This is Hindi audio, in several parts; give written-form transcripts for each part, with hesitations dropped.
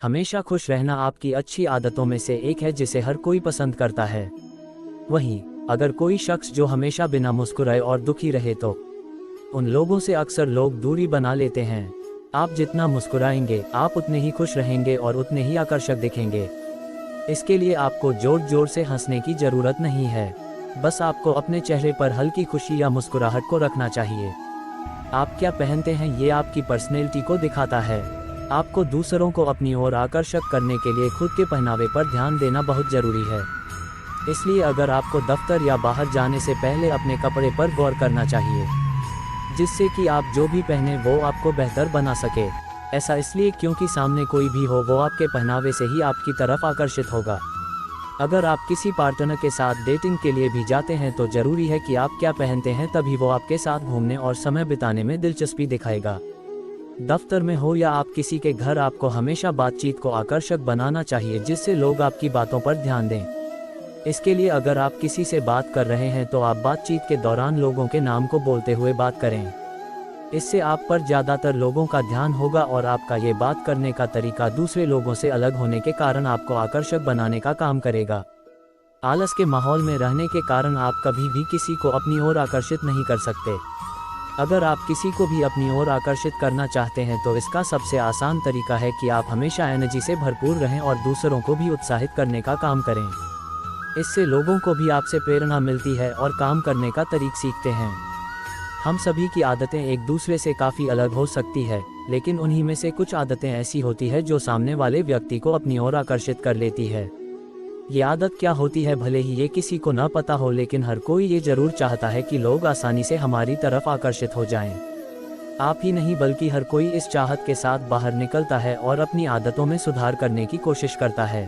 हमेशा खुश रहना आपकी अच्छी आदतों में से एक है जिसे हर कोई पसंद करता है। वहीं अगर कोई शख्स जो हमेशा बिना मुस्कुराए और दुखी रहे तो उन लोगों से अक्सर लोग दूरी बना लेते हैं। आप जितना मुस्कुराएंगे आप उतने ही खुश रहेंगे और उतने ही आकर्षक दिखेंगे। इसके लिए आपको जोर जोर से हंसने की ज़रूरत नहीं है, बस आपको अपने चेहरे पर हल्की खुशी या मुस्कुराहट को रखना चाहिए। आप क्या पहनते हैं ये आपकी पर्सनैलिटी को दिखाता है। आपको दूसरों को अपनी ओर आकर्षक करने के लिए खुद के पहनावे पर ध्यान देना बहुत ज़रूरी है। इसलिए अगर आपको दफ्तर या बाहर जाने से पहले अपने कपड़े पर गौर करना चाहिए, जिससे कि आप जो भी पहने वो आपको बेहतर बना सके। ऐसा इसलिए क्योंकि सामने कोई भी हो वो आपके पहनावे से ही आपकी तरफ आकर्षित होगा। अगर आप किसी पार्टनर के साथ डेटिंग के लिए भी जाते हैं तो ज़रूरी है कि आप क्या पहनते हैं, तभी वो आपके साथ घूमने और समय बिताने में दिलचस्पी दिखाएगा। दफ्तर में हो या आप किसी के घर, आपको हमेशा बातचीत को आकर्षक बनाना चाहिए जिससे लोग आपकी बातों पर ध्यान दें। इसके लिए अगर आप किसी से बात कर रहे हैं तो आप बातचीत के दौरान लोगों के नाम को बोलते हुए बात करें। इससे आप पर ज़्यादातर लोगों का ध्यान होगा और आपका ये बात करने का तरीका दूसरे लोगों से अलग होने के कारण आपको आकर्षक बनाने का काम करेगा। आलस के माहौल में रहने के कारण आप कभी भी किसी को अपनी ओर आकर्षित नहीं कर सकते। अगर आप किसी को भी अपनी ओर आकर्षित करना चाहते हैं तो इसका सबसे आसान तरीका है कि आप हमेशा एनर्जी से भरपूर रहें और दूसरों को भी उत्साहित करने का काम करें। इससे लोगों को भी आपसे प्रेरणा मिलती है और काम करने का तरीका सीखते हैं। हम सभी की आदतें एक दूसरे से काफ़ी अलग हो सकती है, लेकिन उन्हीं में से कुछ आदतें ऐसी होती है जो सामने वाले व्यक्ति को अपनी ओर आकर्षित कर लेती है। ये आदत क्या होती है भले ही ये किसी को न पता हो, लेकिन हर कोई ये ज़रूर चाहता है कि लोग आसानी से हमारी तरफ आकर्षित हो जाएं। आप ही नहीं बल्कि हर कोई इस चाहत के साथ बाहर निकलता है और अपनी आदतों में सुधार करने की कोशिश करता है।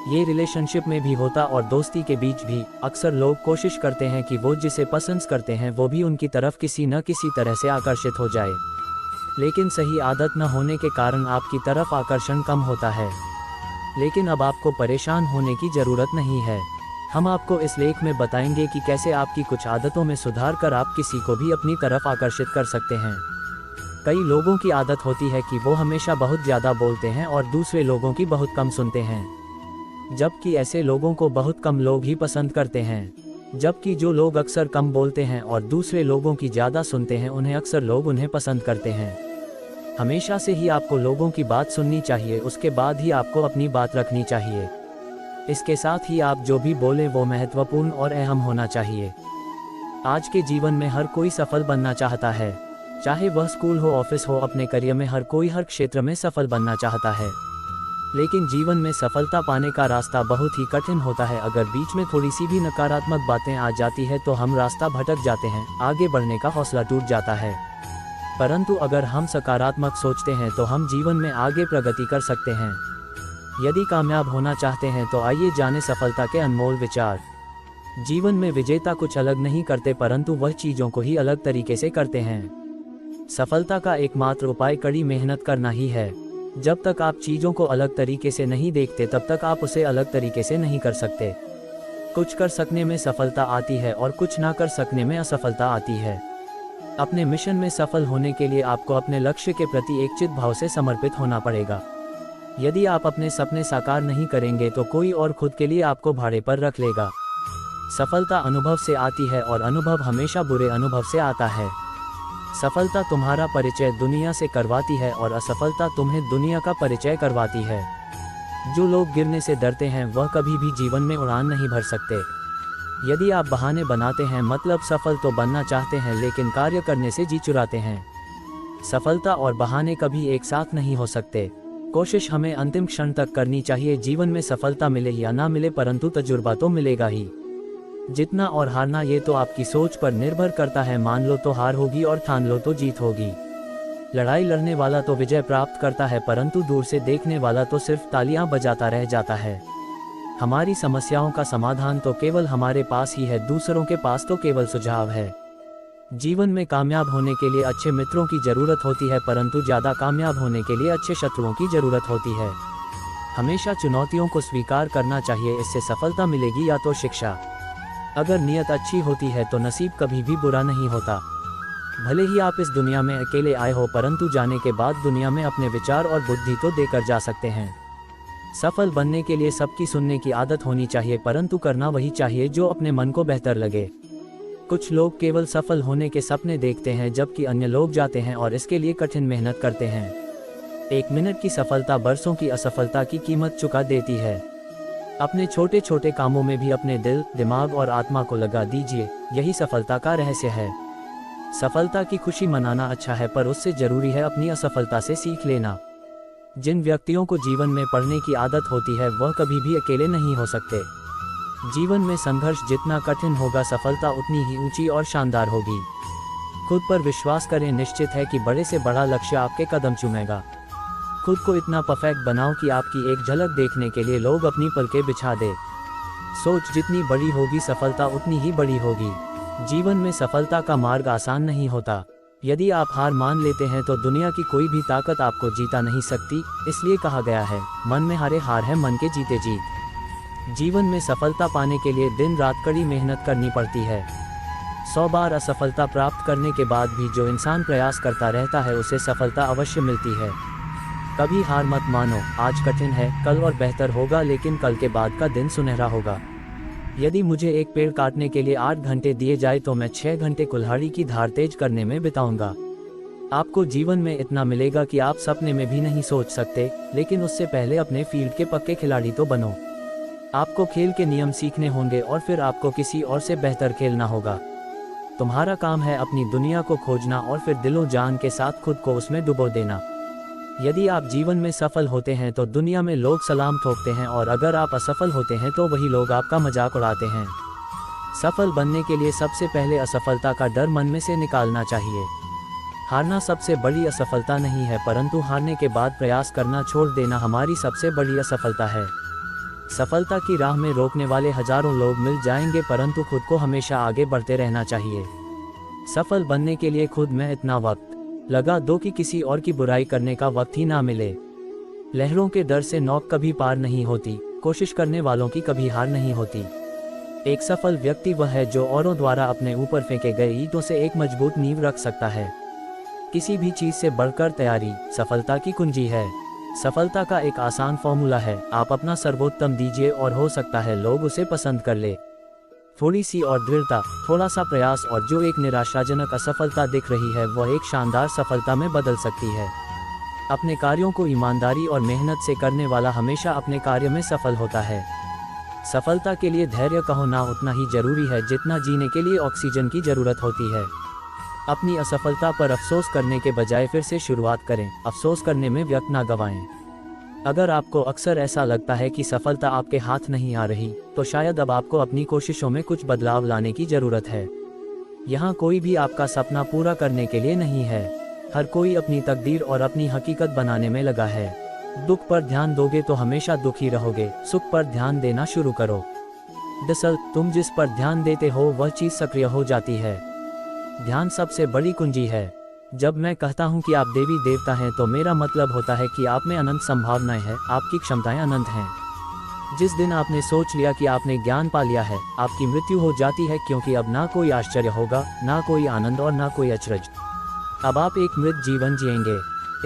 ये रिलेशनशिप में भी होता और दोस्ती के बीच भी। अक्सर लोग कोशिश करते हैं कि वो जिसे पसंद करते हैं वो भी उनकी तरफ किसी न किसी तरह से आकर्षित हो जाए, लेकिन सही आदत न होने के कारण आपकी तरफ आकर्षण कम होता है। लेकिन अब आपको परेशान होने की ज़रूरत नहीं है। हम आपको इस लेख में बताएंगे कि कैसे आपकी कुछ आदतों में सुधार कर आप किसी को भी अपनी तरफ आकर्षित कर सकते हैं। कई लोगों की आदत होती है कि वो हमेशा बहुत ज़्यादा बोलते हैं और दूसरे लोगों की बहुत कम सुनते हैं, जबकि ऐसे लोगों को बहुत कम लोग ही पसंद करते हैं। जबकि जो लोग अक्सर कम बोलते हैं और दूसरे लोगों की ज़्यादा सुनते हैं उन्हें अक्सर लोग उन्हें पसंद करते हैं। हमेशा से ही आपको लोगों की बात सुननी चाहिए, उसके बाद ही आपको अपनी बात रखनी चाहिए। इसके साथ ही आप जो भी बोलें वो महत्वपूर्ण और अहम होना चाहिए। आज के जीवन में हर कोई सफल बनना चाहता है, चाहे वह स्कूल हो, ऑफिस हो, अपने करियर में हर कोई हर क्षेत्र में सफल बनना चाहता है। लेकिन जीवन में सफलता पाने का रास्ता बहुत ही कठिन होता है। अगर बीच में थोड़ी सी भी नकारात्मक बातें आ जाती है तो हम रास्ता भटक जाते हैं, आगे बढ़ने का हौसला टूट जाता है। परंतु अगर हम सकारात्मक सोचते हैं तो हम जीवन में आगे प्रगति कर सकते हैं। यदि कामयाब होना चाहते हैं तो आइए जाने सफलता के अनमोल विचार। जीवन में विजेता कुछ अलग नहीं करते परंतु वह चीज़ों को ही अलग तरीके से करते हैं। सफलता का एकमात्र उपाय कड़ी मेहनत करना ही है। जब तक आप चीज़ों को अलग तरीके से नहीं देखते तब तक आप उसे अलग तरीके से नहीं कर सकते। कुछ कर सकने में सफलता आती है और कुछ ना कर सकने में असफलता आती है। अपने मिशन में सफल होने के लिए आपको अपने लक्ष्य के प्रति एक चित भाव से समर्पित होना पड़ेगा। यदि आप अपने सपने साकार नहीं करेंगे तो कोई और खुद के लिए आपको भाड़े पर रख लेगा। सफलता अनुभव से आती है और अनुभव हमेशा बुरे अनुभव से आता है। सफलता तुम्हारा परिचय दुनिया से करवाती है और असफलता तुम्हें दुनिया का परिचय करवाती है। जो लोग गिरने से डरते हैं वह कभी भी जीवन में उड़ान नहीं भर सकते। यदि आप बहाने बनाते हैं मतलब सफल तो बनना चाहते हैं लेकिन कार्य करने से जी चुराते हैं। सफलता और बहाने कभी एक साथ नहीं हो सकते। कोशिश हमें अंतिम क्षण तक करनी चाहिए। जीवन में सफलता मिले या ना मिले परंतु तजुर्बा तो मिलेगा ही। जीतना और हारना ये तो आपकी सोच पर निर्भर करता है। मान लो तो हार होगी और ठान लो तो जीत होगी। लड़ाई लड़ने वाला तो विजय प्राप्त करता है परंतु दूर से देखने वाला तो सिर्फ तालियां बजाता रह जाता है। हमारी समस्याओं का समाधान तो केवल हमारे पास ही है, दूसरों के पास तो केवल सुझाव है। जीवन में कामयाब होने के लिए अच्छे मित्रों की ज़रूरत होती है परंतु ज़्यादा कामयाब होने के लिए अच्छे शत्रुओं की ज़रूरत होती है। हमेशा चुनौतियों को स्वीकार करना चाहिए, इससे सफलता मिलेगी या तो शिक्षा। अगर नीयत अच्छी होती है तो नसीब कभी भी बुरा नहीं होता। भले ही आप इस दुनिया में अकेले आए हो, परंतु जाने के बाद दुनिया में अपने विचार और बुद्धि तो देकर जा सकते हैं। सफल बनने के लिए सबकी सुनने की आदत होनी चाहिए, परंतु करना वही चाहिए जो अपने मन को बेहतर लगे। कुछ लोग केवल सफल होने के सपने देखते हैं, जबकि अन्य लोग जाते हैं और इसके लिए कठिन मेहनत करते हैं। 1 मिनट की सफलता बरसों की असफलता की कीमत चुका देती है। अपने छोटे छोटे कामों में भी अपने दिल, दिमाग और आत्मा को लगा दीजिए, यही सफलता का रहस्य है। सफलता की खुशी मनाना अच्छा है, पर उससे जरूरी है अपनी असफलता से सीख लेना। जिन व्यक्तियों को जीवन में पढ़ने की आदत होती है, वह कभी भी अकेले नहीं हो सकते। जीवन में संघर्ष जितना कठिन होगा, सफलता उतनी ही ऊंची और शानदार होगी। खुद पर विश्वास करें, निश्चित है कि बड़े से बड़ा लक्ष्य आपके कदम चूमेगा। खुद को इतना परफेक्ट बनाओ कि आपकी एक झलक देखने के लिए लोग अपनी पलकें बिछा दे। सोच जितनी बड़ी होगी, सफलता उतनी ही बड़ी होगी। जीवन में सफलता का मार्ग आसान नहीं होता। यदि आप हार मान लेते हैं तो दुनिया की कोई भी ताकत आपको जीता नहीं सकती। इसलिए कहा गया है, मन में हारे हार है, मन के जीते जीत। जीवन में सफलता पाने के लिए दिन रात कड़ी मेहनत करनी पड़ती है। 100 बार असफलता प्राप्त करने के बाद भी जो इंसान प्रयास करता रहता है, उसे सफलता अवश्य मिलती है। कभी हार मत मानो। आज कठिन है, कल और बेहतर होगा, लेकिन कल के बाद का दिन सुनहरा होगा। यदि मुझे एक पेड़ काटने के लिए 8 घंटे दिए जाए तो मैं 6 घंटे कुल्हाड़ी की धार तेज करने में बिताऊंगा। आपको जीवन में इतना मिलेगा कि आप सपने में भी नहीं सोच सकते, लेकिन उससे पहले अपने फील्ड के पक्के खिलाड़ी तो बनो। आपको खेल के नियम सीखने होंगे और फिर आपको किसी और से बेहतर खेलना होगा। तुम्हारा काम है अपनी दुनिया को खोजना और फिर दिलो जान के साथ खुद को उसमें डुबो देना। यदि आप जीवन में सफल होते हैं तो दुनिया में लोग सलाम ठोकते हैं, और अगर आप असफल होते हैं तो वही लोग आपका मजाक उड़ाते हैं। सफल बनने के लिए सबसे पहले असफलता का डर मन में से निकालना चाहिए। हारना सबसे बड़ी असफलता नहीं है, परंतु हारने के बाद प्रयास करना छोड़ देना हमारी सबसे बड़ी असफलता है। सफलता की राह में रोकने वाले हजारों लोग मिल जाएंगे, परंतु खुद को हमेशा आगे बढ़ते रहना चाहिए। सफल बनने के लिए खुद में इतना वक्त लगा दो कि किसी और की बुराई करने का वक्त ही ना मिले। लहरों के डर से नौक कभी पार नहीं होती, कोशिश करने वालों की कभी हार नहीं होती। एक सफल व्यक्ति वह है जो औरों द्वारा अपने ऊपर फेंके गए ईंटों से एक मजबूत नींव रख सकता है। किसी भी चीज से बढ़कर तैयारी सफलता की कुंजी है। सफलता का एक आसान फॉर्मूला है, आप अपना सर्वोत्तम दीजिए और हो सकता है लोग उसे पसंद कर ले। थोड़ी सी और दृढ़ता, थोड़ा सा प्रयास, और जो एक निराशाजनक असफलता दिख रही है वह एक शानदार सफलता में बदल सकती है। अपने कार्यों को ईमानदारी और मेहनत से करने वाला हमेशा अपने कार्य में सफल होता है। सफलता के लिए धैर्य का होना उतना ही जरूरी है जितना जीने के लिए ऑक्सीजन की जरूरत होती है। अपनी असफलता पर अफसोस करने के बजाय फिर से शुरुआत करें। अफसोस करने में वक्त ना गंवाएं। अगर आपको अक्सर ऐसा लगता है कि सफलता आपके हाथ नहीं आ रही, तो शायद अब आपको अपनी कोशिशों में कुछ बदलाव लाने की जरूरत है। यहाँ कोई भी आपका सपना पूरा करने के लिए नहीं है। हर कोई अपनी तकदीर और अपनी हकीकत बनाने में लगा है। दुख पर ध्यान दोगे तो हमेशा दुखी रहोगे, सुख पर ध्यान देना शुरू करो। दरअसल तुम जिस पर ध्यान देते हो वह चीज सक्रिय हो जाती है। ध्यान सबसे बड़ी कुंजी है। जब मैं कहता हूँ कि आप देवी देवता हैं, तो मेरा मतलब होता है कि आप में अनंत संभावनाएं हैं, आपकी क्षमताएं अनंत हैं। जिस दिन आपने सोच लिया कि आपने ज्ञान पा लिया है, आपकी मृत्यु हो जाती है, क्योंकि अब ना कोई आश्चर्य होगा, ना कोई आनंद और ना कोई अचरज। अब आप एक मृत जीवन जिएंगे।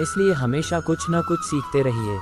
इसलिए हमेशा कुछ न कुछ सीखते रहिए।